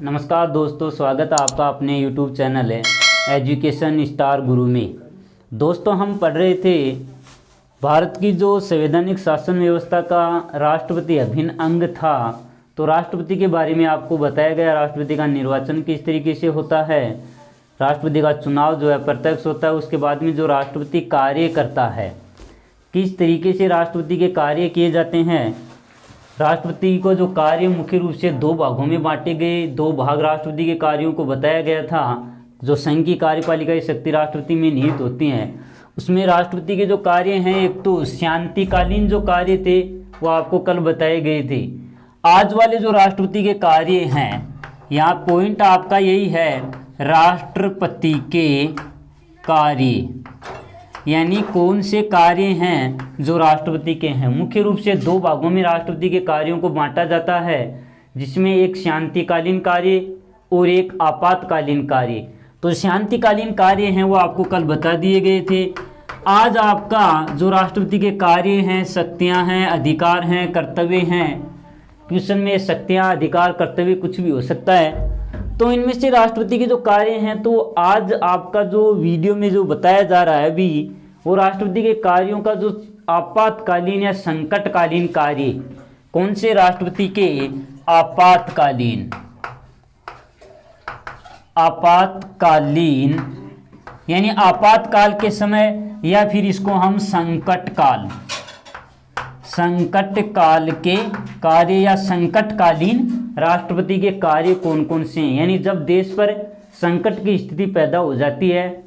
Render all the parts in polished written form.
नमस्कार दोस्तों, स्वागत है आपका अपने YouTube चैनल है एजुकेशन स्टार गुरु में। दोस्तों, हम पढ़ रहे थे भारत की जो संवैधानिक शासन व्यवस्था का राष्ट्रपति अभिन्न अंग था। तो राष्ट्रपति के बारे में आपको बताया गया, राष्ट्रपति का निर्वाचन किस तरीके से होता है, राष्ट्रपति का चुनाव जो है प्रत्यक्ष होता है, उसके बाद में जो राष्ट्रपति कार्य करता है, किस तरीके से राष्ट्रपति के कार्य किए जाते हैं। राष्ट्रपति को जो कार्य मुख्य रूप से दो भागों में बांटे गए, दो भाग राष्ट्रपति के कार्यों को बताया गया था। जो संघ की कार्यपालिका की शक्ति राष्ट्रपति में निहित होती हैं, उसमें राष्ट्रपति के जो कार्य हैं, एक तो शांतिकालीन जो कार्य थे वो आपको कल बताए गए थे। आज वाले जो राष्ट्रपति के कार्य हैं, यहाँ पॉइंट आपका यही है, राष्ट्रपति के कार्य यानी कौन से कार्य हैं जो राष्ट्रपति के हैं। मुख्य रूप से दो भागों में राष्ट्रपति के कार्यों को बांटा जाता है, जिसमें एक शांतिकालीन कार्य और एक आपातकालीन कार्य। तो शांतिकालीन कार्य हैं वो आपको कल बता दिए गए थे। आज आपका जो राष्ट्रपति के कार्य हैं, शक्तियां हैं, अधिकार हैं, कर्तव्य हैं, क्वेश्चन में शक्तियां, अधिकार, कर्तव्य कुछ भी हो सकता है। तो इनमें से राष्ट्रपति के जो कार्य हैं, तो आज आपका जो वीडियो में जो बताया जा रहा है अभी, वो राष्ट्रपति के कार्यों का जो आपातकालीन या संकटकालीन कार्य, कौन से राष्ट्रपति के आपातकालीन यानी आपातकाल के समय, या फिर इसको हम संकट काल के कार्य या संकटकालीन राष्ट्रपति के कार्य कौन कौन से हैं। यानी जब देश पर संकट की स्थिति पैदा हो जाती है,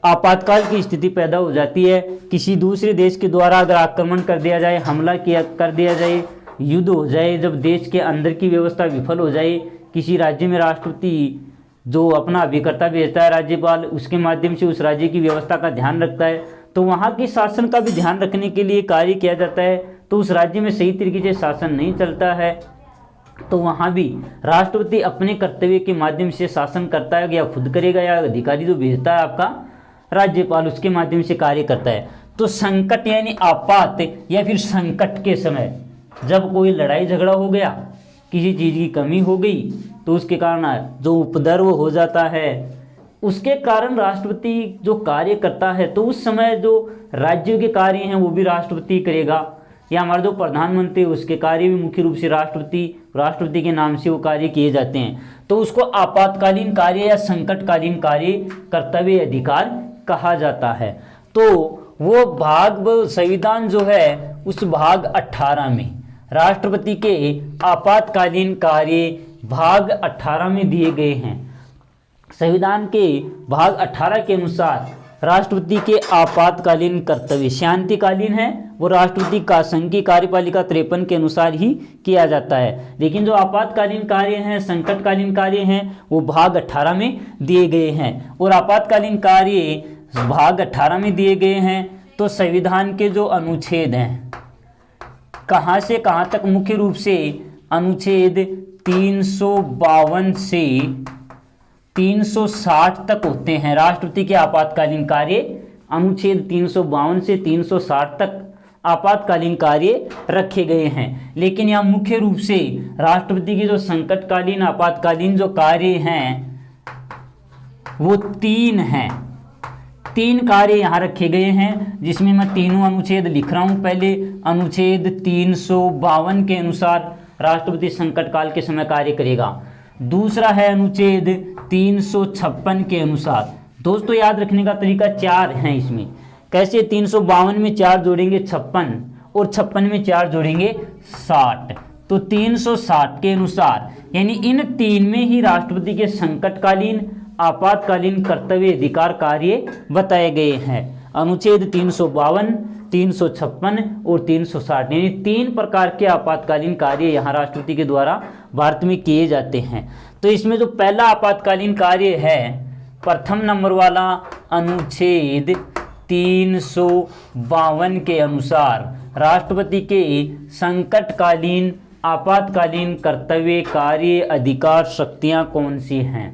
आपातकाल की स्थिति पैदा हो जाती है, किसी दूसरे देश के द्वारा अगर आक्रमण कर दिया जाए, हमला कर दिया जाए, युद्ध हो जाए, जब देश के अंदर की व्यवस्था विफल हो जाए, किसी राज्य में राष्ट्रपति जो अपना अभिकर्ता भेजता है, राज्यपाल, उसके माध्यम से उस राज्य की व्यवस्था का ध्यान रखता है, तो वहाँ की शासन का भी ध्यान रखने के लिए कार्य किया जाता है। तो उस राज्य में सही तरीके से शासन नहीं चलता है, तो वहाँ भी राष्ट्रपति अपने कर्तव्य के माध्यम से शासन करता है, या खुद करेगा, या अधिकारी जो भेजता है आपका राज्यपाल, उसके माध्यम से कार्य करता है। तो संकट यानी आपात या फिर संकट के समय, जब कोई लड़ाई झगड़ा हो गया, किसी चीज़ की कमी हो गई, तो उसके कारण जो उपद्रव हो जाता है, उसके कारण राष्ट्रपति जो कार्य करता है, तो उस समय जो राज्यों के कार्य हैं वो भी राष्ट्रपति करेगा, या हमारे जो प्रधानमंत्री उसके कार्य भी मुख्य रूप से राष्ट्रपति के नाम से वो कार्य किए जाते हैं। तो उसको आपातकालीन कार्य या संकटकालीन कार्य, कर्तव्य, अधिकार कहा जाता है। तो वो भाग संविधान जो है, उस भाग 18 में राष्ट्रपति के आपातकालीन कार्य भाग 18 में दिए गए हैं। संविधान के भाग 18 के अनुसार राष्ट्रपति के आपातकालीन कर्तव्य शांतिकालीन है, वो राष्ट्रपति का संघ की कार्यपालिका 53 के अनुसार ही किया जाता है। लेकिन जो आपातकालीन कार्य हैं, संकटकालीन कार्य हैं, वो भाग 18 में दिए गए हैं। और आपातकालीन कार्य भाग 18 में दिए गए हैं, तो संविधान के जो अनुच्छेद हैं, कहाँ से कहाँ तक, मुख्य रूप से अनुच्छेद 352 से 360 तक होते हैं राष्ट्रपति के आपातकालीन कार्य। अनुच्छेद 352 से 360 तक आपातकालीन कार्य रखे गए हैं। लेकिन यहाँ मुख्य रूप से राष्ट्रपति के जो संकटकालीन, आपातकालीन जो कार्य हैं, वो 3 हैं। 3 कार्य यहाँ रखे गए हैं, जिसमें मैं तीनों अनुच्छेद लिख रहा हूँ। पहले अनुच्छेद 352 के अनुसार राष्ट्रपति संकट काल के समय कार्य करेगा। दूसरा है अनुच्छेद 356 के अनुसार। दोस्तों, याद रखने का तरीका 4 हैं इसमें। कैसे? 352 में 4 जोड़ेंगे 56, और 56 में 4 जोड़ेंगे 60। तो 360 के अनुसार, यानी इन 3 में ही राष्ट्रपति के संकटकालीन, आपातकालीन कर्तव्य, अधिकार, कार्य बताए गए हैं। अनुच्छेद 352, 356 और 360, यानी 3 प्रकार के आपातकालीन कार्य यहाँ राष्ट्रपति के द्वारा भारत में किए जाते हैं। तो इसमें जो पहला आपातकालीन कार्य है, प्रथम नंबर वाला अनुच्छेद 352 के अनुसार राष्ट्रपति के संकटकालीन, आपातकालीन कर्तव्य, कार्य, अधिकार, शक्तियाँ कौन सी हैं।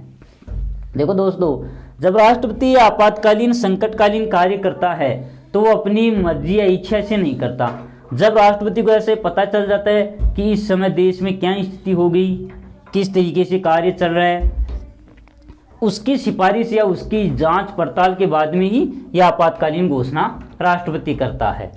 देखो दोस्तों, जब राष्ट्रपति आपातकालीन, संकटकालीन कार्य करता है, तो वो अपनी मर्जी या इच्छा से नहीं करता। जब राष्ट्रपति को ऐसे पता चल जाता है कि इस समय देश में क्या स्थिति हो गई, किस तरीके से कार्य चल रहा है, उसकी सिफारिश या उसकी जांच पड़ताल के बाद में ही यह आपातकालीन घोषणा राष्ट्रपति करता है।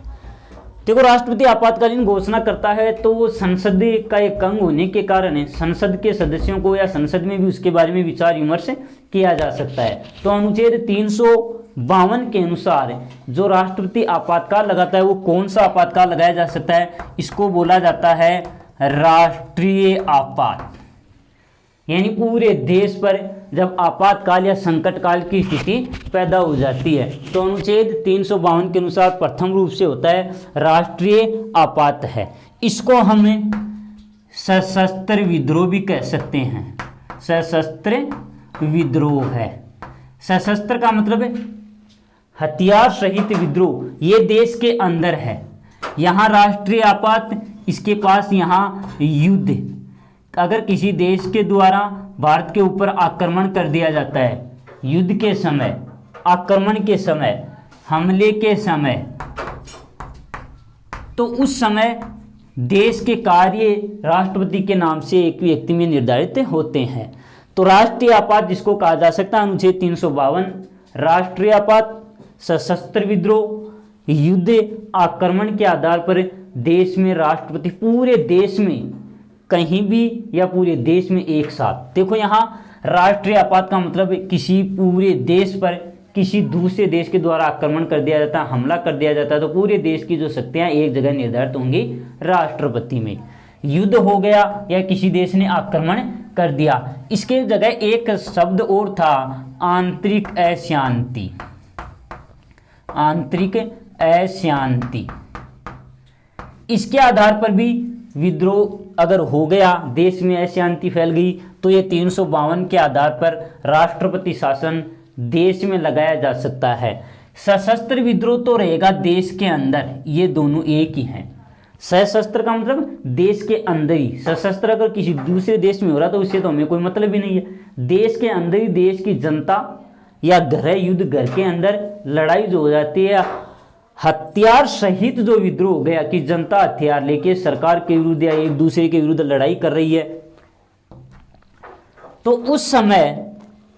देखो, राष्ट्रपति आपातकालीन घोषणा करता है तो वो संसद का एक अंग होने के कारण संसद के सदस्यों को या संसद में भी उसके बारे में विचार विमर्श किया जा सकता है। तो अनुच्छेद 352 के अनुसार जो राष्ट्रपति आपातकाल लगाता है वो कौन सा आपातकाल लगाया जा सकता है, इसको बोला जाता है राष्ट्रीय आपात। यानी पूरे देश पर जब आपातकाल या संकट काल की स्थिति पैदा हो जाती है तो अनुच्छेद 352 के अनुसार प्रथम रूप से होता है राष्ट्रीय आपात है। इसको हम सशस्त्र विद्रोह भी कह सकते हैं। सशस्त्र विद्रोह है। सशस्त्र का मतलब है हथियार सहित विद्रोह, ये देश के अंदर है। यहाँ राष्ट्रीय आपात, इसके पास यहाँ युद्ध। अगर किसी देश के द्वारा भारत के ऊपर आक्रमण कर दिया जाता है, युद्ध के समय, आक्रमण के समय, हमले के समय, तो उस समय देश के कार्य राष्ट्रपति के नाम से एक व्यक्ति में निर्धारित होते हैं। तो राष्ट्रीय आपात जिसको कहा जा सकता है अनुच्छेद 352, राष्ट्रीय आपात, सशस्त्र विद्रोह, युद्ध, आक्रमण के आधार पर देश में राष्ट्रपति पूरे देश में कहीं भी या पूरे देश में एक साथ। देखो, यहाँ राष्ट्रीय आपात का मतलब किसी पूरे देश पर किसी दूसरे देश के द्वारा आक्रमण कर दिया जाता है, हमला कर दिया जाता है, तो पूरे देश की जो शक्तियां एक जगह निर्धारित होंगी राष्ट्रपति में। युद्ध हो गया या किसी देश ने आक्रमण कर दिया, इसके जगह एक शब्द और था आंतरिक अशांति। आंतरिक अशांति, इसके आधार पर भी विद्रोह अगर हो गया, देश में अशांति फैल गई, तो ये 352 के आधार पर राष्ट्रपति शासन देश में लगाया जा सकता है। सशस्त्र विद्रोह तो रहेगा देश के अंदर, ये दोनों एक ही हैं। सशस्त्र का मतलब देश के अंदर ही, सशस्त्र अगर किसी दूसरे देश में हो रहा तो उससे तो हमें कोई मतलब ही नहीं है। देश के अंदर ही देश की जनता या गृह युद्ध, घर के अंदर लड़ाई जो हो जाती है, हथियार सहित जो विद्रोह हो गया कि जनता हथियार लेके सरकार के विरुद्ध या एक दूसरे के विरुद्ध लड़ाई कर रही है, तो उस समय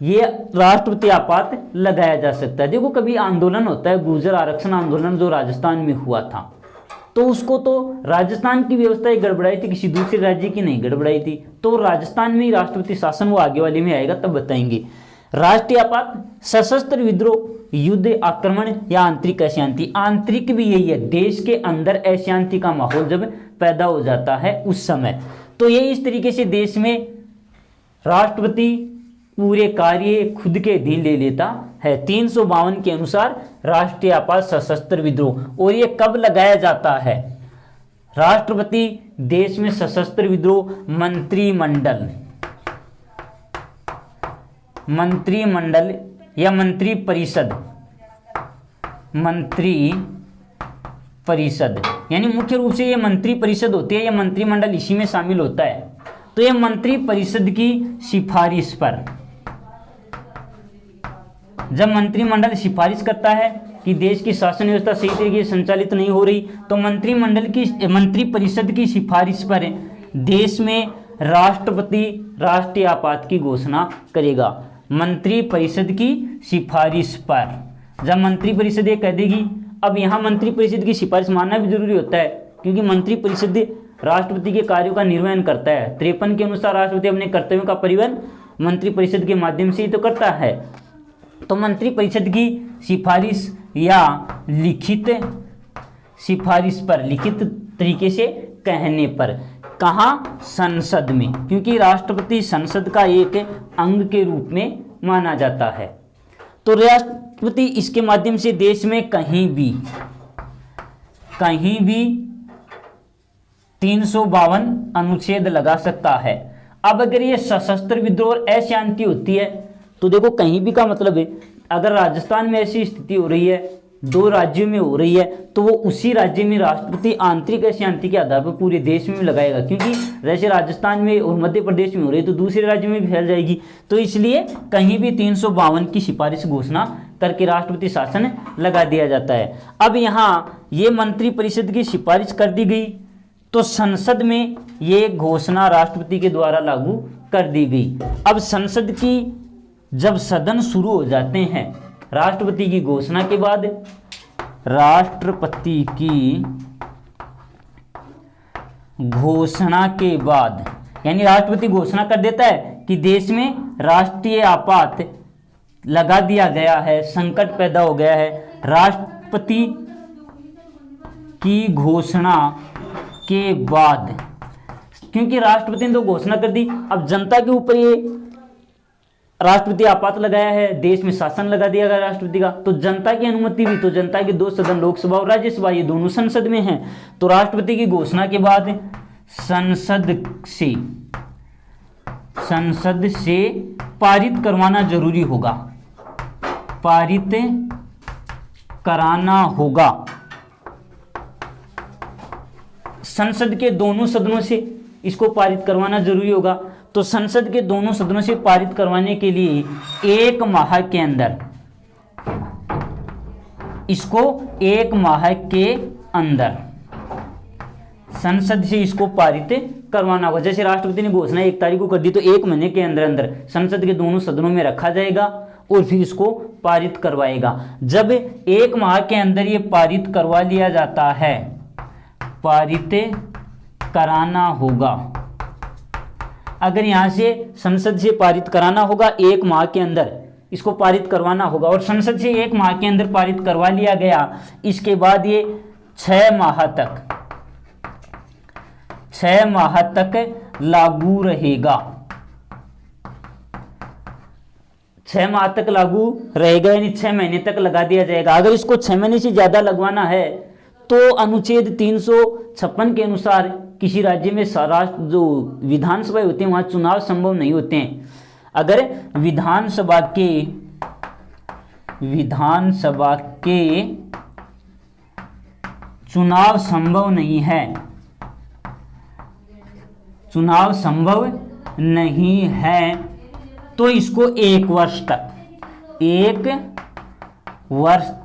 ये राष्ट्रपति आपात लगाया जा सकता है। देखो, कभी आंदोलन होता है, गुर्जर आरक्षण आंदोलन जो राजस्थान में हुआ था, तो उसको तो राजस्थान की व्यवस्था ही गड़बड़ाई थी, किसी दूसरे राज्य की नहीं गड़बड़ाई थी। तो राजस्थान में ही राष्ट्रपति शासन, वो आगे वाले में आएगा तब बताएंगे। राष्ट्रीय आपात, सशस्त्र विद्रोह, युद्ध, आक्रमण या आंतरिक अशांति। आंतरिक भी यही है, देश के अंदर अशांति का माहौल जब पैदा हो जाता है उस समय। तो ये इस तरीके से देश में राष्ट्रपति पूरे कार्य खुद के अधीन ले लेता है। 352 के अनुसार राष्ट्रीय आपात, सशस्त्र विद्रोह। और ये कब लगाया जाता है? राष्ट्रपति देश में सशस्त्र विद्रोह, मंत्रिमंडल या मंत्री परिषद, यानी मुख्य रूप से ये मंत्री परिषद होती है, ये मंत्रिमंडल इसी में शामिल होता है। तो ये मंत्री परिषद की सिफारिश पर, जब मंत्रिमंडल सिफारिश करता है कि देश की शासन व्यवस्था सही तरीके से संचालित नहीं हो रही, तो मंत्री परिषद की सिफारिश पर देश में राष्ट्रपति राष्ट्रीय आपात की घोषणा करेगा। मंत्री परिषद की सिफारिश पर जब मंत्री परिषद ये कह देगी, अब यहाँ मंत्री परिषद की सिफारिश मानना भी जरूरी होता है, क्योंकि मंत्री परिषद राष्ट्रपति के कार्यों का निर्वहन करता है। 53 के अनुसार राष्ट्रपति अपने कर्तव्यों का परिवहन मंत्री परिषद के माध्यम से ही तो करता है। तो मंत्री परिषद की सिफारिश या लिखित सिफारिश पर, लिखित तरीके से कहने पर, कहाँ? संसद में, क्योंकि राष्ट्रपति संसद का एक अंग के रूप में माना जाता है। तो राष्ट्रपति इसके माध्यम से देश में कहीं भी 352 अनुच्छेद लगा सकता है। अब अगर ये सशस्त्र विद्रोह और अशांति होती है तो देखो, कहीं भी का मतलब है, अगर राजस्थान में ऐसी स्थिति हो रही है, 2 राज्यों में हो रही है, तो वो उसी राज्य में राष्ट्रपति आंतरिक अशांति के आधार पर पूरे देश में भी लगाएगा, क्योंकि जैसे राजस्थान में और मध्य प्रदेश में हो रही है तो दूसरे राज्यों में भी फैल जाएगी। तो इसलिए कहीं भी 352 की सिफारिश घोषणा करके राष्ट्रपति शासन लगा दिया जाता है। अब यहाँ ये मंत्री परिषद की सिफारिश कर दी गई तो संसद में ये घोषणा राष्ट्रपति के द्वारा लागू कर दी गई। अब संसद की जब सदन शुरू हो जाते हैं, राष्ट्रपति की घोषणा के बाद, राष्ट्रपति की घोषणा के बाद, यानी राष्ट्रपति घोषणा कर देता है कि देश में राष्ट्रीय आपात लगा दिया गया है, संकट पैदा हो गया है। राष्ट्रपति की घोषणा के बाद, क्योंकि राष्ट्रपति ने तो घोषणा कर दी, अब जनता के ऊपर ये राष्ट्रपति आपात लगाया है, देश में शासन लगा दिया गया राष्ट्रपति का, तो जनता की अनुमति भी, तो जनता के दो सदन, लोकसभा और राज्यसभा, ये दोनों संसद में हैं, तो राष्ट्रपति की घोषणा के बाद संसद से पारित करवाना जरूरी होगा, पारित कराना होगा। संसद के दोनों सदनों से इसको पारित करवाना जरूरी होगा। तो संसद के दोनों सदनों से पारित करवाने के लिए 1 माह के अंदर, इसको 1 माह के अंदर संसद से इसको पारित करवाना होगा। जैसे राष्ट्रपति ने घोषणा 1 तारीख को कर दी, तो 1 महीने के अंदर अंदर संसद के दोनों सदनों में रखा जाएगा और फिर इसको पारित करवाएगा। जब 1 माह के अंदर ये पारित करवा लिया जाता है, पारित कराना होगा, अगर यहां से संसद से पारित कराना होगा 1 माह के अंदर, इसको पारित करवाना होगा, और संसद से 1 माह के अंदर पारित करवा लिया गया, इसके बाद ये 6 माह तक लागू रहेगा। 6 माह तक लागू रहेगा, यानी 6 महीने तक लगा दिया जाएगा। अगर इसको 6 महीने से ज्यादा लगवाना है तो अनुच्छेद 356 के अनुसार किसी राज्य में जो विधानसभा होते हैं वहां चुनाव संभव नहीं होते हैं। अगर विधानसभा के चुनाव संभव नहीं है, चुनाव संभव नहीं है, तो इसको 1 वर्ष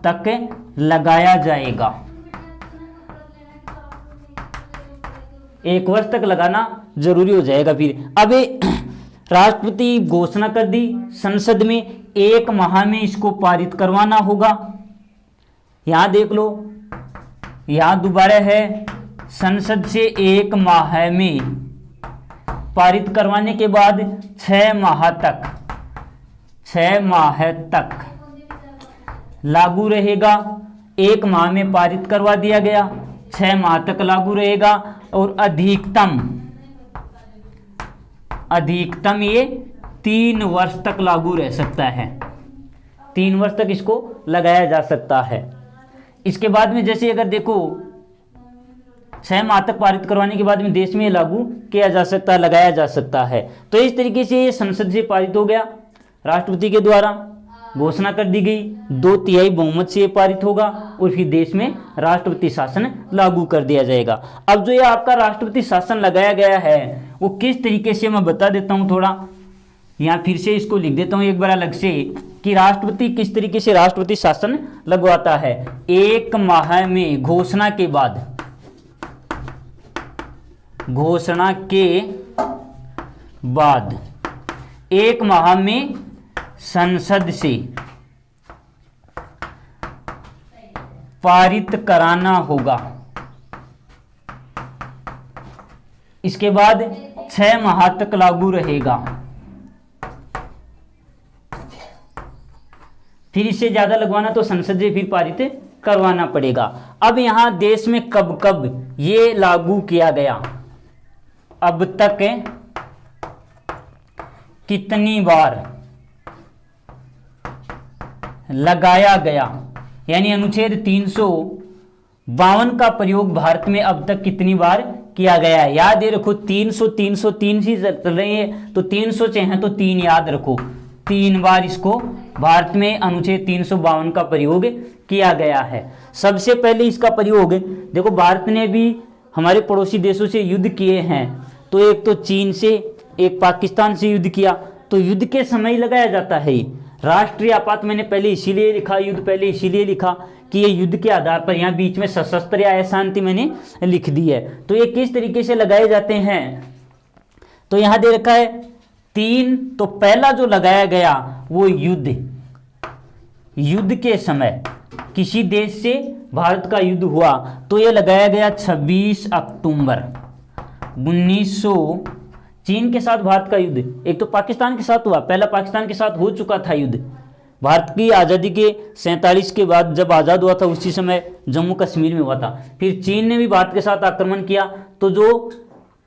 तक लगाया जाएगा। 1 वर्ष तक लगाना जरूरी हो जाएगा। फिर अब राष्ट्रपति घोषणा कर दी, संसद में 1 माह में इसको पारित करवाना होगा। यहां देख लो, यहां दोबारा है, संसद से 1 माह में पारित करवाने के बाद 6 माह तक लागू रहेगा। 1 माह में पारित करवा दिया गया, 6 माह तक लागू रहेगा, और अधिकतम ये 3 वर्ष तक लागू रह सकता है। 3 वर्ष तक इसको लगाया जा सकता है। इसके बाद में जैसे अगर देखो 6 माह तक पारित करवाने के बाद में देश में लागू किया जा सकता है, लगाया जा सकता है। तो इस तरीके से ये संसद से पारित हो गया, राष्ट्रपति के द्वारा घोषणा कर दी गई, 2/3 बहुमत से पारित होगा, और फिर देश में राष्ट्रपति शासन लागू कर दिया जाएगा। अब जो ये आपका राष्ट्रपति शासन लगाया गया है वो किस तरीके से, मैं बता देता हूं थोड़ा, यहाँ फिर से इसको लिख देता हूं एक बार अलग से, कि राष्ट्रपति किस तरीके से राष्ट्रपति शासन लगवाता है। 1 माह में घोषणा के बाद 1 माह में संसद से पारित कराना होगा। इसके बाद 6 माह तक लागू रहेगा। फिर इससे ज्यादा लगवाना तो संसद से फिर पारित करवाना पड़ेगा। अब यहां देश में कब कब ये लागू किया गया, अब तक कितनी बार लगाया गया, यानी अनुच्छेद 352 का प्रयोग भारत में अब तक कितनी बार किया गया है। याद रखो 303 ही चल रही है, तो 300 हैं तो 3 याद रखो, 3 बार इसको भारत में अनुच्छेद 352 का प्रयोग किया गया है। सबसे पहले इसका प्रयोग देखो, भारत ने भी हमारे पड़ोसी देशों से युद्ध किए हैं, तो एक तो चीन से, एक पाकिस्तान से युद्ध किया, तो युद्ध के समय लगाया जाता है। राष्ट्रीय आपात मैंने पहले इसीलिए लिखा, युद्ध पहले इसीलिए लिखा कि ये युद्ध के आधार पर, यहाँ बीच में सशस्त्र या अशांति मैंने लिख दी है। तो ये किस तरीके से लगाए जाते हैं, तो यहाँ दे रखा है 3 तो पहला जो लगाया गया वो युद्ध के समय किसी देश से भारत का युद्ध हुआ तो ये लगाया गया 26 अक्टूबर 1900। चीन के साथ भारत का युद्ध एक तो पाकिस्तान के साथ हुआ, पहला पाकिस्तान के साथ हो चुका था युद्ध। भारत की आज़ादी के 47 के बाद जब आज़ाद हुआ था उसी समय जम्मू कश्मीर में हुआ था। फिर चीन ने भी भारत के साथ आक्रमण किया, तो जो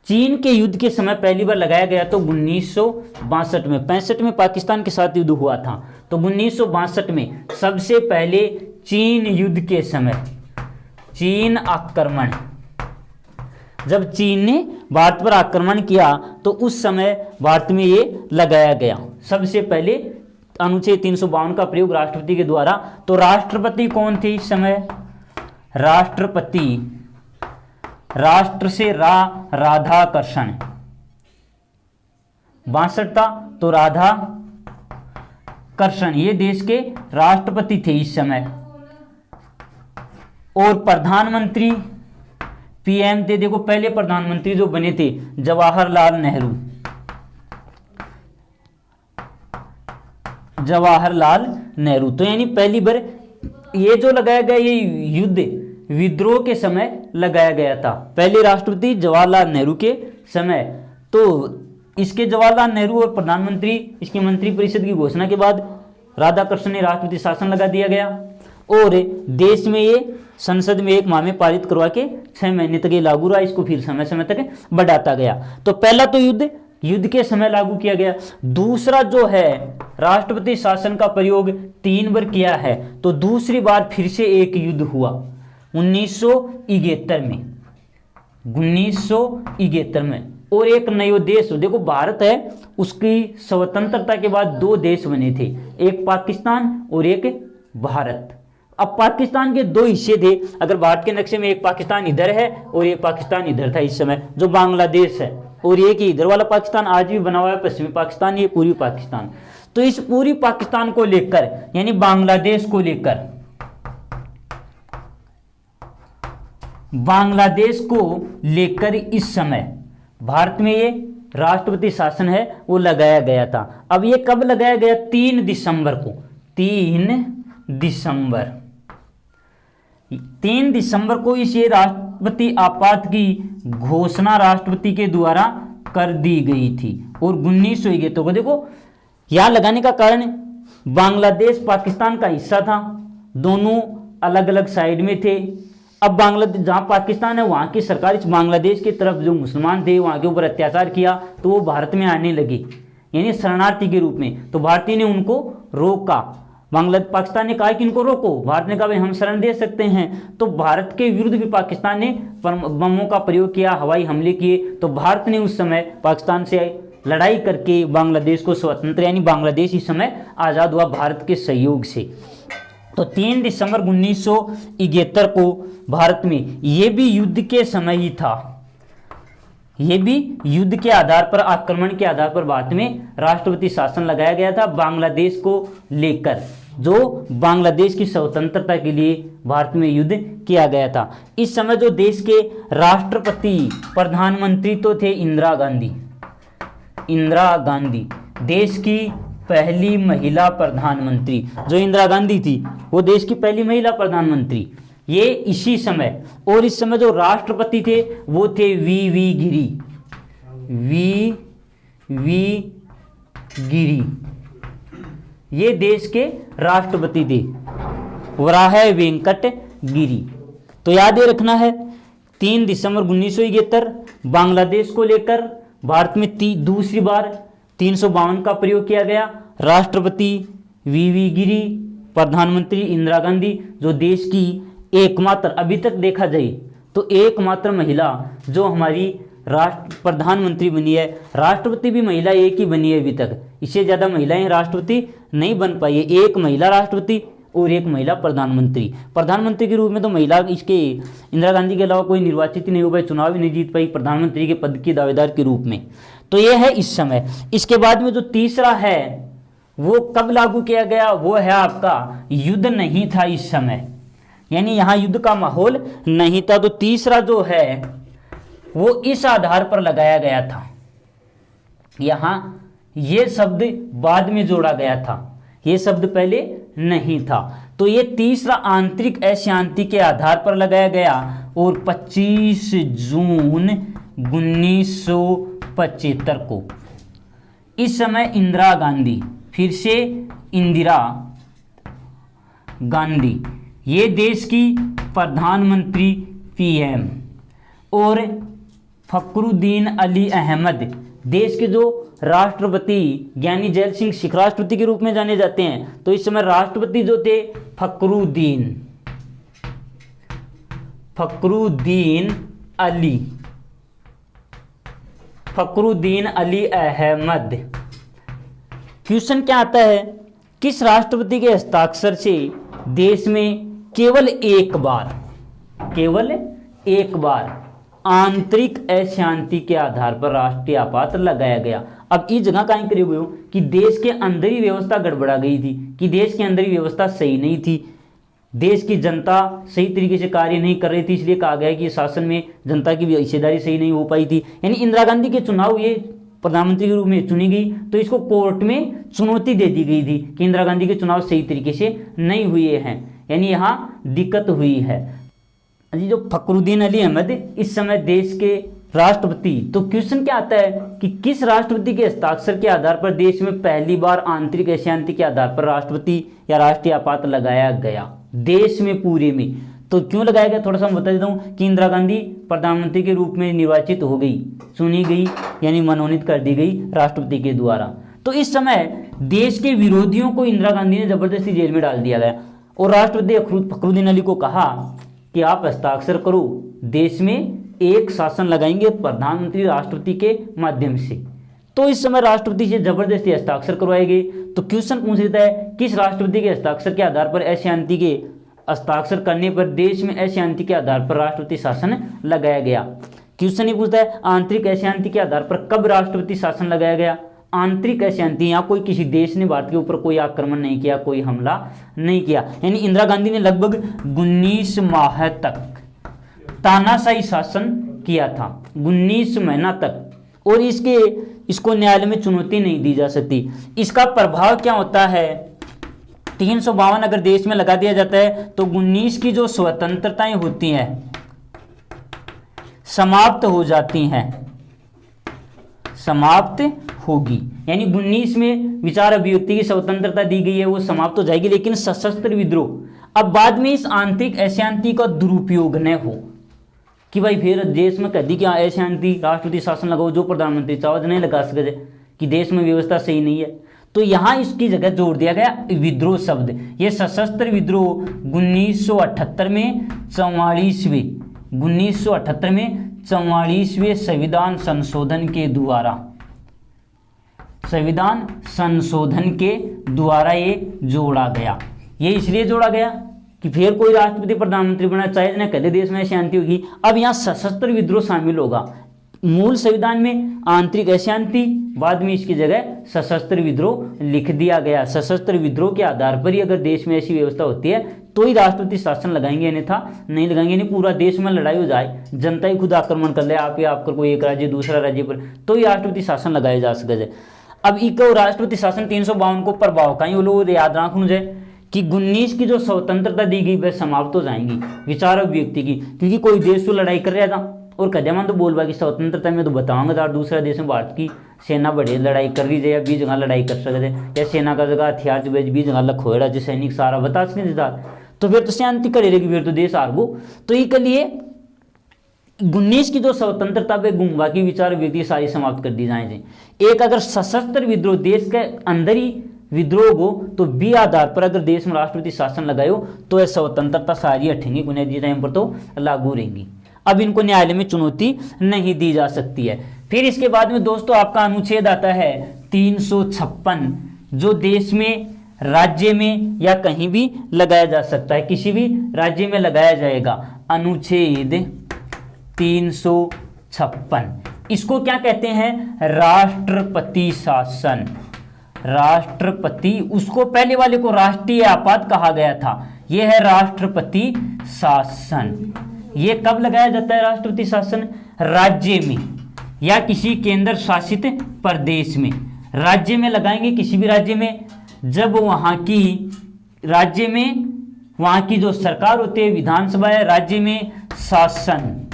चीन के युद्ध के समय पहली बार लगाया गया तो 1962 में, 65 में पाकिस्तान के साथ युद्ध हुआ था, तो 1962 में सबसे पहले चीन युद्ध के समय चीन आक्रमण, जब चीन ने भारत पर आक्रमण किया तो उस समय भारत में ये लगाया गया सबसे पहले अनुच्छेद 352 का प्रयोग राष्ट्रपति के द्वारा। तो राष्ट्रपति कौन थे इस समय? राष्ट्रपति राष्ट्र से राधाकृष्ण, 62 था तो राधा कृष्ण ये देश के राष्ट्रपति थे इस समय। और प्रधानमंत्री पीएम थे, देखो पहले प्रधानमंत्री जो बने थे जवाहरलाल नेहरू। तो यानी पहली बार ये जो लगाया गया ये युद्ध विद्रोह के समय लगाया गया था, पहले राष्ट्रपति जवाहरलाल नेहरू के समय। तो इसके जवाहरलाल नेहरू और प्रधानमंत्री इसकी मंत्रिपरिषद की घोषणा के बाद राधाकृष्ण ने राष्ट्रपति शासन लगा दिया गया और देश में ये संसद में 1 माह में पारित करवा के 6 महीने तक ये लागू रहा, इसको फिर समय समय तक बढ़ाता गया। तो पहला तो युद्ध के समय लागू किया गया। दूसरा जो है राष्ट्रपति शासन का प्रयोग 3 बार किया है, तो दूसरी बार फिर से एक युद्ध हुआ 1971 में। और एक नया देश, देखो भारत है उसकी स्वतंत्रता के बाद 2 देश बने थे, एक पाकिस्तान और एक भारत। अब पाकिस्तान के 2 हिस्से थे, अगर भारत के नक्शे में एक पाकिस्तान इधर है और एक पाकिस्तान इधर था इस समय जो बांग्लादेश है, और एक ही इधर वाला पाकिस्तान आज भी बना हुआ है पश्चिमी पाकिस्तान, ये पूरी पाकिस्तान। तो इस पूरी पाकिस्तान को लेकर यानी बांग्लादेश को लेकर इस समय भारत में ये राष्ट्रपति शासन है वो लगाया गया था। अब ये कब लगाया गया? 3 दिसंबर को इस ये राष्ट्रपति आपात की घोषणा राष्ट्रपति के द्वारा कर दी गई थी। और 1971 को देखो यहां लगाने का कारण बांग्लादेश पाकिस्तान का हिस्सा था, दोनों अलग अलग साइड में थे। अब बांग्लादेश जहां पाकिस्तान है वहां की सरकार इस बांग्लादेश की तरफ जो मुसलमान थे वहां के ऊपर अत्याचार किया तो वो भारत में आने लगे यानी शरणार्थी के रूप में। तो भारतीय ने उनको रोका, पाकिस्तान ने कहा कि इनको रोको, भारत ने कहा भाई हम शरण दे सकते हैं। तो भारत के विरुद्ध भी पाकिस्तान ने बमों का प्रयोग किया, हवाई हमले किए। तो भारत ने उस समय पाकिस्तान से लड़ाई करके बांग्लादेश को स्वतंत्र यानी बांग्लादेश इस समय आज़ाद हुआ भारत के सहयोग से। तो 3 दिसंबर 1971 को भारत में ये भी युद्ध के समय ही था, ये भी युद्ध के आधार पर आक्रमण के आधार पर भारत में राष्ट्रपति शासन लगाया गया था बांग्लादेश को लेकर, जो बांग्लादेश की स्वतंत्रता के लिए भारत में युद्ध किया गया था। इस समय जो देश के राष्ट्रपति प्रधानमंत्री तो थे इंदिरा गांधी, देश की पहली महिला प्रधानमंत्री जो इंदिरा गांधी थी वो देश की पहली महिला प्रधानमंत्री, ये इसी समय। और इस समय जो राष्ट्रपति थे वो थे वी गिरी, ये देश के राष्ट्रपति थे, वराह वेंकट गिरी। तो याद ये रखना है 3 दिसंबर 1971 बांग्लादेश को लेकर भारत में दूसरी बार 352 का प्रयोग किया गया। राष्ट्रपति वी गिरी, प्रधानमंत्री इंदिरा गांधी, जो देश की एकमात्र, अभी तक देखा जाए तो एकमात्र महिला जो हमारी प्रधानमंत्री बनी है। राष्ट्रपति भी महिला एक ही बनी है अभी तक, इससे ज़्यादा महिलाएं राष्ट्रपति नहीं बन पाई है। एक महिला राष्ट्रपति और एक महिला प्रधानमंत्री के रूप में तो महिला इसके इंदिरा गांधी के अलावा कोई निर्वाचित नहीं हो पाई, चुनाव भी नहीं जीत पाई प्रधानमंत्री के पद की दावेदार के रूप में। तो ये है इस समय। इसके बाद में जो तीसरा है वो कब लागू किया गया, वो है आपका युद्ध नहीं था इस समय, यानी यहाँ युद्ध का माहौल नहीं था। तो तीसरा जो है वो इस आधार पर लगाया गया था, यहाँ ये शब्द बाद में जोड़ा गया था, ये शब्द पहले नहीं था। तो ये तीसरा आंतरिक अशांति के आधार पर लगाया गया और 25 जून 1975 को इस समय इंदिरा गांधी, फिर से इंदिरा गांधी, ये देश की प्रधानमंत्री पीएम, और फखरुद्दीन अली अहमद देश के जो राष्ट्रपति ज्ञानी जैल सिंह सिख राष्ट्रपति के रूप में जाने जाते हैं। तो इस समय राष्ट्रपति जो थे फखरुद्दीन अली अहमद। क्वेश्चन क्या आता है, किस राष्ट्रपति के हस्ताक्षर से देश में केवल एक बार आंतरिक अशांति के आधार पर राष्ट्रीय आपात लगाया गया। अब इस जगह कहीं करी हुई हो कि देश के अंदर ही व्यवस्था गड़बड़ा गई थी, कि देश के अंदर ही व्यवस्था सही नहीं थी, देश की जनता सही तरीके से कार्य नहीं कर रही थी, इसलिए कहा गया कि शासन में जनता की हिस्सेदारी सही नहीं हो पाई थी। यानी इंदिरा गांधी के चुनाव ये प्रधानमंत्री के रूप में चुनी गई, तो इसको कोर्ट में चुनौती दे दी गई थी कि इंदिरा गांधी के चुनाव सही तरीके से नहीं हुए हैं, यानी यहाँ दिक्कत हुई है। जो फखरुद्दीन अली अहमद इस समय देश के राष्ट्रपति, तो क्वेश्चन क्या आता है कि किस राष्ट्रपति के हस्ताक्षर के आधार पर देश में पहली बार आंतरिक अशांति के आधार पर राष्ट्रपति या राष्ट्रीय आपात लगाया गया देश में पूरे में। तो क्यों लगाया गया, थोड़ा सा मैं बता देता हूँ कि इंदिरा गांधी प्रधानमंत्री के रूप में निर्वाचित हो गई, चुनी गई, यानी मनोनीत कर दी गई राष्ट्रपति के द्वारा। तो इस समय देश के विरोधियों को इंदिरा गांधी ने जबरदस्ती जेल में डाल दिया गया और राष्ट्रपति फखरुद्दीन अली को कहा कि आप हस्ताक्षर करो, देश में एक शासन लगाएंगे प्रधानमंत्री राष्ट्रपति के माध्यम से। तो इस समय राष्ट्रपति से जबरदस्ती हस्ताक्षर करवाए गए। तो क्वेश्चन पूछ लेता है, किस राष्ट्रपति के हस्ताक्षर के आधार पर अशांति के हस्ताक्षर करने पर देश में अशांति के आधार पर राष्ट्रपति शासन लगाया गया। क्वेश्चन ये पूछता है, आंतरिक अशांति के आधार पर कब राष्ट्रपति शासन लगाया गया। आंतरिक अशांति, यहाँ कोई किसी देश ने भारत के ऊपर कोई आक्रमण नहीं किया, कोई हमला नहीं किया, यानी इंदिरा गांधी ने लगभग 19 माह तक तानाशाही शासन किया था, 19 महीना तक, और इसको न्यायालय में चुनौती नहीं दी जा सकती। इसका प्रभाव क्या होता है, 352 अगर देश में लगा दिया जाता है तो 19 की जो स्वतंत्रताएं होती हैं समाप्त हो जाती हैं, समाप्त होगी, यानी 19 में विचार अभिव्यक्ति की स्वतंत्रता दी गई है वो समाप्त हो जाएगी। लेकिन सशस्त्र विद्रोह, अब बाद में इस आंतरिक अशांति का दुरुपयोग न हो कि भाई फिर देश में कह दी कि अशांति, राष्ट्रपति शासन लगाओ, जो प्रधानमंत्री चाहो नहीं लगा सकते कि देश में व्यवस्था सही नहीं है। तो यहाँ इसकी जगह जोड़ दिया गया विद्रोह शब्द। ये सशस्त्र विद्रोह 1978 में 44वें संविधान संशोधन के द्वारा ये जोड़ा गया। ये इसलिए जोड़ा गया कि फिर कोई राष्ट्रपति प्रधानमंत्री बनना चाहे ना, कहते देश में शांति होगी। अब यहाँ सशस्त्र विद्रोह शामिल होगा। मूल संविधान में आंतरिक अशांति, बाद में इसकी जगह सशस्त्र विद्रोह लिख दिया गया। सशस्त्र विद्रोह के आधार पर ही अगर देश में ऐसी व्यवस्था होती है तो ही राष्ट्रपति शासन लगाएंगे, अन्यथा नहीं लगाएंगे। नहीं पूरा देश में लड़ाई हो जाए, जनता ही खुद आक्रमण कर ले आपकर कोई एक राज्य दूसरा राज्य पर, तो ही राष्ट्रपति शासन लगाया जा सके। अब एक राष्ट्रपति शासन 352 को प्रभाव कहीं वो लोग याद रखना जाए कि 19 की जो स्वतंत्रता दी गई वह समाप्त हो जाएंगी विचार अभिव्यक्ति की, क्योंकि कोई देश तो लड़ाई कर रहा था और कदमान तो बोलबा की स्वतंत्रता में तो बताऊंगा यार, दूसरा देश में भारत की सेना बड़ी लड़ाई कर रही है या 20 जगह लड़ाई कर सकते, या सेना का जगह हथियार जो 20 जगह लखोड़ा जो सैनिक सारा बता सकते देता, तो फिर तो शांति करे रहेगी, फिर तो देश हार गो। तो इसके लिए 19 की जो स्वतंत्रता पे गुम्बा की विचार अभिव्यक्ति सारी समाप्त कर दी जाए। एक अगर सशस्त्र विद्रोह देश के अंदर ही विद्रोह हो तो बी आधार पर अगर देश में राष्ट्रपति शासन लगायो तो यह स्वतंत्रता सारी हटेंगी, बुनियादी टाइम पर तो लागू रहेंगी। अब इनको न्यायालय में चुनौती नहीं दी जा सकती है। फिर इसके बाद में दोस्तों आपका अनुच्छेद आता है 356, जो देश में राज्य में या कहीं भी लगाया जा सकता है, किसी भी राज्य में लगाया जाएगा। अनुच्छेद 356 इसको क्या कहते हैं, राष्ट्रपति शासन। राष्ट्रपति, उसको पहले वाले को राष्ट्रीय आपात कहा गया था, यह है राष्ट्रपति शासन। ये कब लगाया जाता है राष्ट्रपति शासन, राज्य में या किसी केंद्र शासित प्रदेश में। राज्य में लगाएंगे, किसी भी राज्य में, जब वहां की राज्य में वहां की जो सरकार होती है, विधानसभा है, राज्य में शासन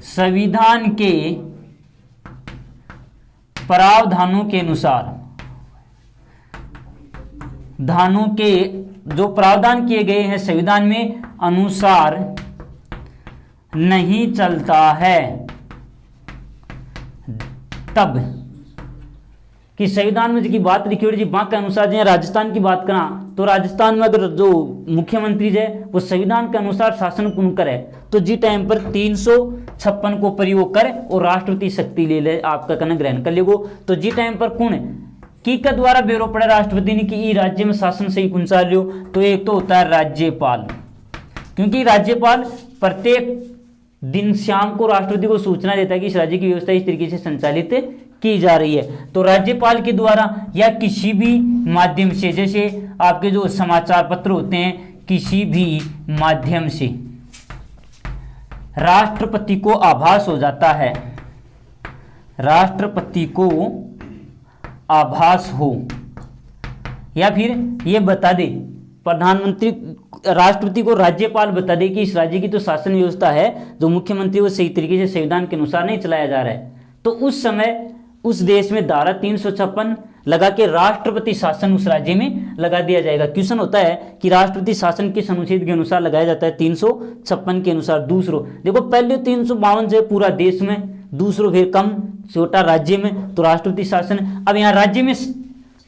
संविधान के प्रावधानों के अनुसार, धानों के जो प्रावधान किए गए हैं संविधान में अनुसार नहीं चलता है, तब कि संविधान में जी बात लिखी हुई जी वहां के अनुसार, जो राजस्थान की बात करा तो राजस्थान में अगर जो मुख्यमंत्री है वो संविधान के अनुसार शासन पूर्ण करे तो जी टाइम पर 356 को प्रयोग करे और राष्ट्रपति शक्ति ले ले, आपका कहना ग्रहण कर लेगो। तो जी टाइम पर कौन की का द्वारा ब्यूरो पड़ा राष्ट्रपति ने कि राज्य में शासन सही कौन सा लियो, तो एक तो होता है राज्यपाल, क्योंकि राज्यपाल प्रत्येक दिन शाम को राष्ट्रपति को सूचना देता है कि इस राज्य की व्यवस्था इस तरीके से संचालित की जा रही है। तो राज्यपाल के द्वारा या किसी भी माध्यम से, जैसे आपके जो समाचार पत्र होते हैं, किसी भी माध्यम से राष्ट्रपति को आभास हो जाता है, राष्ट्रपति को आभास हो, या फिर ये बता दे प्रधानमंत्री, राष्ट्रपति को राज्यपाल बता दे कि इस राज्य की तो शासन व्यवस्था है जो मुख्यमंत्री वो सही तरीके से संविधान के अनुसार नहीं चलाया जा रहा है, तो उस समय उस देश में धारा 356 लगा के राष्ट्रपति शासन उस राज्य में लगा दिया जाएगा। क्वेश्चन होता है कि राष्ट्रपति शासन किस अनुच्छेद के अनुसार लगाया जाता है, 356 के अनुसार। दूसरों देखो, पहले 352 से पूरा देश में, दूसरों फिर कम छोटा राज्य में, तो राष्ट्रपति शासन। अब यहाँ राज्य में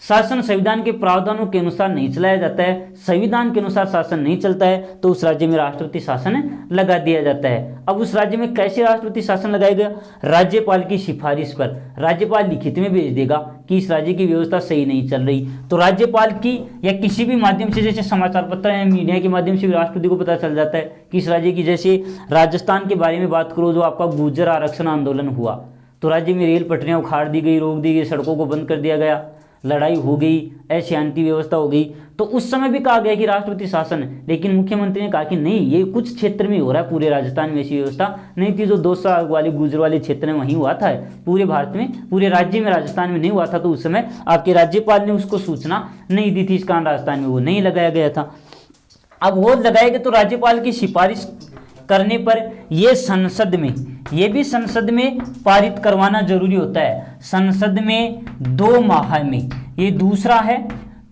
शासन संविधान के प्रावधानों के अनुसार नहीं चलाया जाता है, संविधान के अनुसार शासन नहीं चलता है, तो उस राज्य में राष्ट्रपति शासन लगा दिया जाता है। अब उस राज्य में कैसे राष्ट्रपति शासन लगाएगा, राज्यपाल की सिफारिश पर। राज्यपाल लिखित में भेज देगा कि इस राज्य की व्यवस्था सही नहीं चल रही, तो राज्यपाल की या किसी भी माध्यम से, जैसे समाचार पत्र है, मीडिया के माध्यम से भी राष्ट्रपति को पता चल जाता है कि इस राज्य की, जैसे राजस्थान के बारे में बात करो, जो आपका गुर्जर आरक्षण आंदोलन हुआ, तो राज्य में रेल पटरियां उखाड़ दी गई, रोक दी गई, सड़कों को बंद कर दिया गया, लड़ाई हो गई, अशांति व्यवस्था हो गई, तो उस समय भी कहा गया कि राष्ट्रपति शासन है। लेकिन मुख्यमंत्री ने कहा कि नहीं, ये कुछ क्षेत्र में हो रहा है, पूरे राजस्थान में ऐसी व्यवस्था नहीं थी। जो दौसा वाले गुर्जर वाले क्षेत्र में वहीं हुआ था, पूरे भारत में, पूरे राज्य में, राजस्थान में नहीं हुआ था। तो उस समय आपके राज्यपाल ने उसको सूचना नहीं दी थी, इस कारण राजस्थान में वो नहीं लगाया गया था। अब वो लगाए गए तो राज्यपाल की सिफारिश करने पर ये संसद में, ये भी संसद में पारित करवाना जरूरी होता है। संसद में 2 माह में, ये दूसरा है,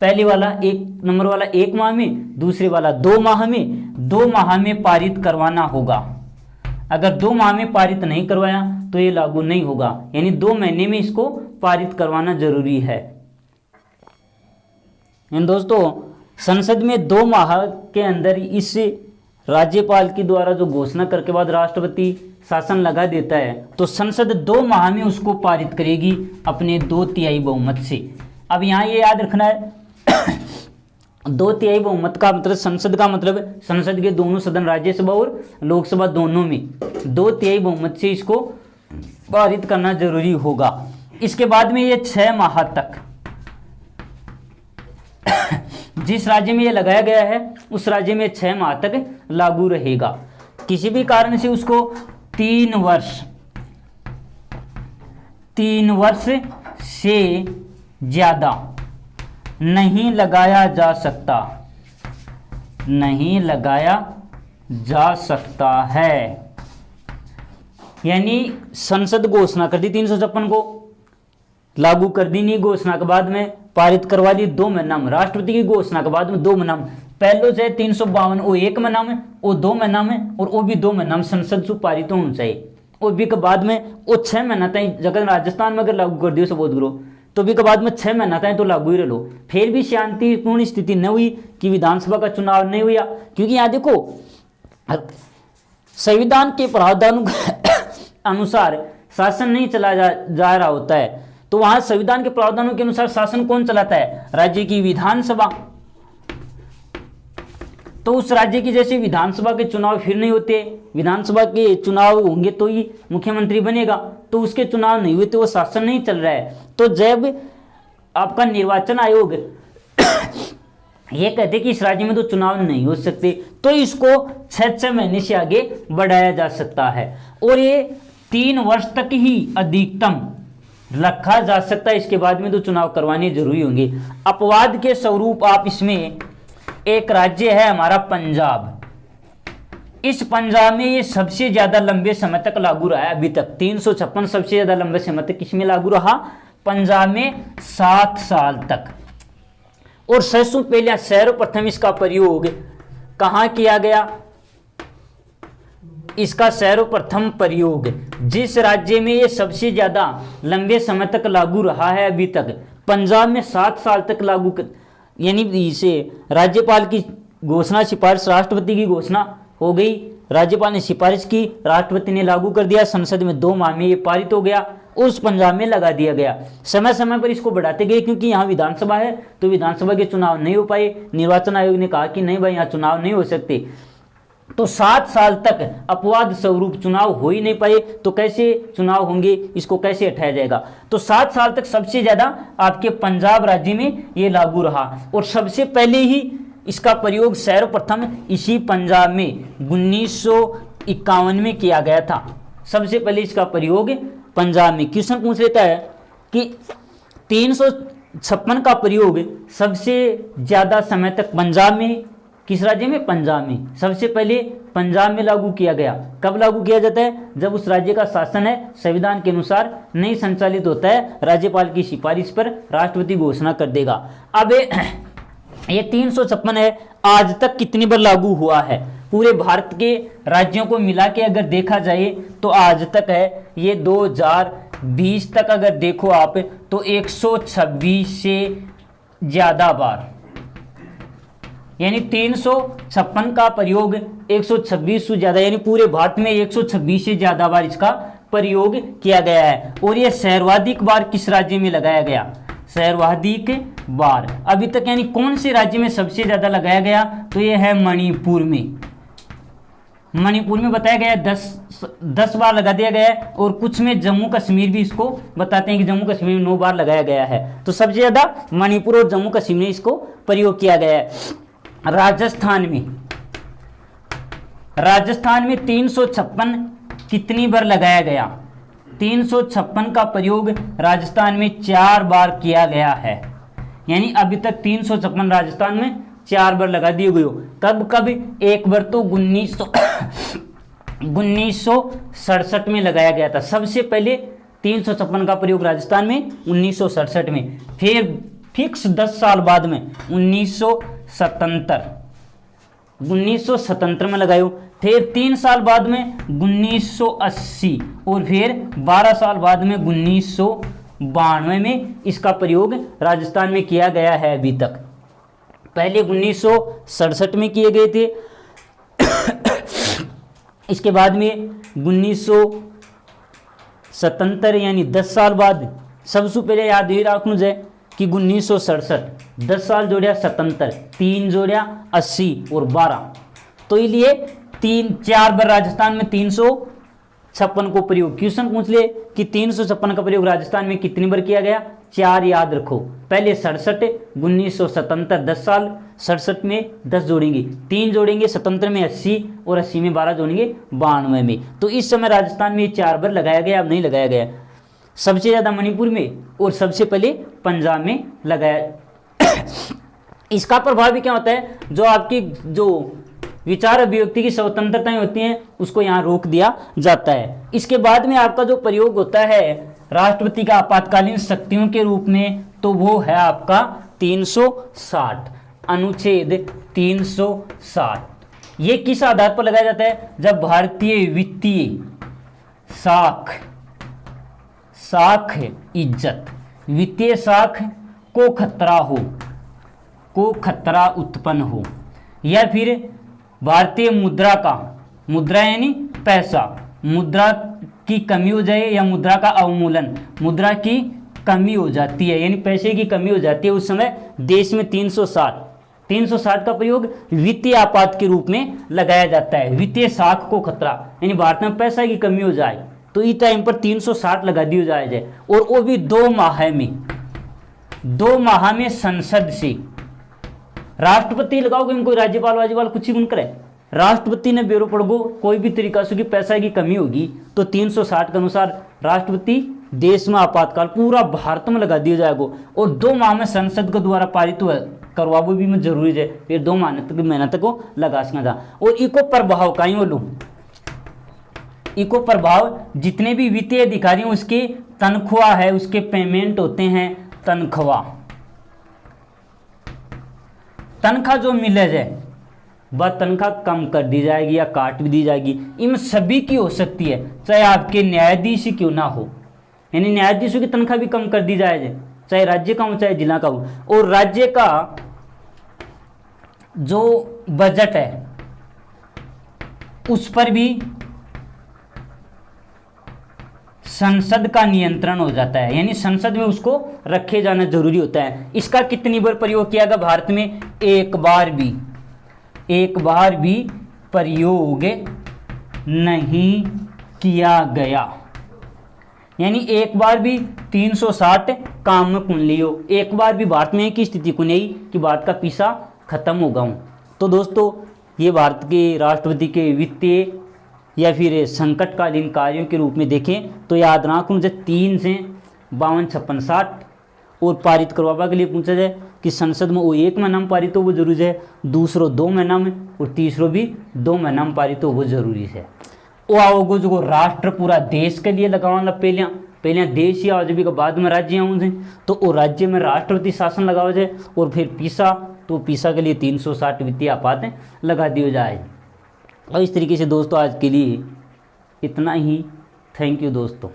पहले वाला 1 नंबर वाला 1 माह में, दूसरे वाला 2 माह में, 2 माह में पारित करवाना होगा। अगर 2 माह में पारित नहीं करवाया तो ये लागू नहीं होगा, यानी 2 महीने में इसको पारित करवाना जरूरी है। दोस्तों, संसद में 2 माह के अंदर इस राज्यपाल के द्वारा जो घोषणा करके बाद राष्ट्रपति शासन लगा देता है, तो संसद 2 माह में उसको पारित करेगी अपने 2/3 बहुमत से। अब यहाँ ये याद रखना है 2/3 बहुमत का मतलब, संसद का मतलब संसद के दोनों सदन, राज्यसभा और लोकसभा दोनों में 2/3 बहुमत से इसको पारित करना जरूरी होगा। इसके बाद में ये 6 माह तक जिस राज्य में ये लगाया गया है उस राज्य में 6 माह तक लागू रहेगा। किसी भी कारण से उसको 3 वर्ष से ज्यादा नहीं लगाया जा सकता, नहीं लगाया जा सकता है। यानी संसद घोषणा कर दी 356 को, लागू कर दी नहीं, घोषणा के बाद में पारित करवा दी 2 महीना में, राष्ट्रपति की घोषणा के बाद में 2 महीना में, पहले से 352 वो 1 महीना में, वो 2 महीना में, और वो भी 2 महीना में संसद से पारित होना चाहिए। और भी के बाद में वो 6 महीना तक, जगह राजस्थान में अगर लागू कर दियो सबोध करो तो भी के बाद में 6 महीना तक तो लागू ही रह लो। फिर भी शांतिपूर्ण स्थिति न हुई कि विधानसभा का चुनाव नहीं हुआ, क्योंकि यहाँ देखो संविधान के प्रावधानों के अनुसार शासन नहीं चला जा रहा होता है, तो वहां संविधान के प्रावधानों के अनुसार शासन कौन चलाता है, राज्य की विधानसभा। तो उस राज्य की जैसे विधानसभा के चुनाव फिर नहीं होते, विधानसभा के चुनाव होंगे तो ही मुख्यमंत्री बनेगा, तो उसके चुनाव नहीं हुए तो वो शासन नहीं चल रहा है। तो जब आपका निर्वाचन आयोग ये कहते कि इस राज्य में तो चुनाव नहीं हो सकते, तो इसको 6 महीने से आगे बढ़ाया जा सकता है, और ये 3 वर्ष तक ही अधिकतम रखा जा सकता है, इसके बाद में तो चुनाव करवाने जरूरी होंगे। अपवाद के स्वरूप आप इसमें एक राज्य है हमारा पंजाब, इस पंजाब में ये सबसे ज्यादा लंबे समय तक लागू रहा है अभी तक, 356 सबसे ज्यादा लंबे समय तक किसमें लागू रहा, पंजाब में 7 साल तक। और पहले सर्वप्रथम इसका प्रयोग कहां किया गया, इसका सर्वप्रथम प्रयोग जिस राज्य में ये सबसे ज्यादा लंबे समय तक लागू रहा है अभी तक, पंजाब में 7 साल तक लागू यानी इसे राज्यपाल की घोषणा, सिफारिश, राष्ट्रपति की घोषणा हो गई, राज्यपाल ने सिफारिश की, राष्ट्रपति ने लागू कर दिया, संसद में 2 माह में ये पारित हो गया, उस पंजाब में लगा दिया गया। समय समय पर इसको बढ़ाते गए क्योंकि यहाँ विधानसभा है तो विधानसभा के चुनाव नहीं हो पाए, निर्वाचन आयोग ने कहा कि नहीं भाई यहाँ चुनाव नहीं हो सकते, तो 7 साल तक अपवाद स्वरूप चुनाव हो ही नहीं पाए, तो कैसे चुनाव होंगे, इसको कैसे हटाया जाएगा। तो 7 साल तक सबसे ज्यादा आपके पंजाब राज्य में ये लागू रहा। और सबसे पहले ही इसका प्रयोग सर्वप्रथम इसी पंजाब में 1951 में किया गया था, सबसे पहले इसका प्रयोग पंजाब में। क्वेश्चन पूछ लेता है कि 356 का प्रयोग सबसे ज्यादा समय तक पंजाब में, किस राज्य में, पंजाब में, सबसे पहले पंजाब में लागू किया गया। कब लागू किया जाता है, जब उस राज्य का शासन है संविधान के अनुसार नहीं संचालित होता है, राज्यपाल की सिफारिश पर राष्ट्रपति घोषणा कर देगा। अब ये 356 है, आज तक कितनी बार लागू हुआ है, पूरे भारत के राज्यों को मिला के अगर देखा जाए तो आज तक है ये 2020 तक अगर देखो आप तो 126 से ज्यादा बार, यानी 356 का प्रयोग 126 से ज्यादा, यानी पूरे भारत में 126 से ज्यादा बार इसका प्रयोग किया गया है। और यह सर्वाधिक बार किस राज्य में लगाया गया, सर्वाधिक बार अभी तक, यानी कौन से राज्य में सबसे ज्यादा लगाया गया, तो यह है मणिपुर में। मणिपुर में बताया गया 10 बार लगा दिया गया है, और कुछ में जम्मू कश्मीर भी इसको बताते हैं कि जम्मू कश्मीर में 9 बार लगाया गया है। तो सबसे ज्यादा मणिपुर और जम्मू कश्मीर में इसको प्रयोग किया गया है। राजस्थान में 356 कितनी बार लगाया गया, 356 का प्रयोग राजस्थान में 4 बार किया गया है, यानी अभी तक 356 राजस्थान में 4 बार लगा दिए गए हो। कब कब, एक बार तो 1967 में लगाया गया था, सबसे पहले 356 का प्रयोग राजस्थान में 1967 में, फिर फिक्स 10 साल बाद में 1977 में लगायो, फिर 3 साल बाद में 1980 और फिर 12 साल बाद में 1992 में इसका प्रयोग राजस्थान में किया गया है अभी तक। पहले 1967 में किए गए थे इसके बाद में 1977 यानी 10 साल बाद। सबसे पहले याद ही रखना जाए कि 1967 10 साल जोड़िया 77, 3 जोड़िया 80 और 12, तो इसलिए 4 बार राजस्थान में 356 को प्रयोग। क्वेश्चन पूछ ले कि 356 का प्रयोग राजस्थान में कितनी बार किया गया, 4 याद रखो। पहले 67, 1977 10 साल, 67 में 10 जोड़ेंगे, 3 जोड़ेंगे 77 में 80 और 80 में 12 जोड़ेंगे 92 में। तो इस समय राजस्थान में 4 बार लगाया गया, अब नहीं लगाया गया। सबसे ज्यादा मणिपुर में और सबसे पहले पंजाब में लगाया। इसका प्रभाव भी क्या होता है, जो आपकी जो विचार अभिव्यक्ति की स्वतंत्रताएं होती हैं उसको यहाँ रोक दिया जाता है। इसके बाद में आपका जो प्रयोग होता है राष्ट्रपति का आपातकालीन शक्तियों के रूप में, तो वो है आपका 360, अनुच्छेद 360। ये किस आधार पर लगाया जाता है, जब भारतीय वित्तीय साख इज्जत, वित्तीय साख को खतरा उत्पन्न हो, या फिर भारतीय मुद्रा यानी पैसा, मुद्रा की कमी हो जाए या मुद्रा का अवमूलन, मुद्रा की कमी हो जाती है यानी पैसे की कमी हो जाती है, उस समय देश में 360 का प्रयोग वित्तीय आपात के रूप में लगाया जाता है। वित्तीय साख को खतरा यानी भारत में पैसा की कमी हो जाए तो इस टाइम पर 360 लगा दिया जाए, और वो भी 2 माह में संसद से। राष्ट्रपति लगाओगे कोई राज्यपाल कुछ ही गुण करे, राष्ट्रपति ने ब्यूरो पढ़ो कोई भी तरीका से कि पैसा की कमी होगी तो 360 के अनुसार राष्ट्रपति देश में आपातकाल पूरा भारत में लगा दिया जाएगा और 2 माह में संसद के द्वारा पारित करवाबो भी में जरूरी है, फिर 2 महीने तक को लगा सकना था। और इको प्रभाव कहीं बोलूँ, इको प्रभाव जितने भी वित्तीय अधिकारी हैं उसके तनख्वाह है, उसके पेमेंट होते हैं तनख्वाह जो मिले है वह तनख्वाह कम कर दी जाएगी या काट भी दी जाएगी। इन सभी की हो सकती है, चाहे आपके न्यायाधीश क्यों ना हो, यानी न्यायाधीशों की तनख्वाह भी कम कर दी जाए, चाहे राज्य का हो चाहे जिला का हो। और राज्य का जो बजट है उस पर भी संसद का नियंत्रण हो जाता है, यानी संसद में उसको रखे जाना जरूरी होता है। इसका कितनी बार प्रयोग किया गया भारत में? एक बार भी प्रयोग नहीं किया गया, यानी एक बार भी 360 काम में कुन लियो, एक बार भी भारत में एक ही स्थिति को नहीं कि भारत का पीसा खत्म हो गया। तो दोस्तों ये भारत के राष्ट्रपति के वित्तीय या फिर संकटकालीन कार्यों के रूप में देखें तो याद रखूँ जब 3 से 52, 56, 60 और पारित करवाबा के लिए पूछा जाए कि संसद में वो 1 महीना में पारित हो वो जरूरी है, दूसरों 2 महीना में और तीसरों भी 2 महीना में पारित हो वो जरूरी है। वो आओगे जो राष्ट्र पूरा देश के लिए लगावाना पहले देश या आजादी के बाद में राज्य आऊँ से तो वो राज्य में राष्ट्रपति शासन लगावा जाए और फिर पीसा तो पीसा के लिए 360 वित्तीय आपात लगा दिए जाए। और इस तरीके से दोस्तों आज के लिए इतना ही। थैंक यू दोस्तों।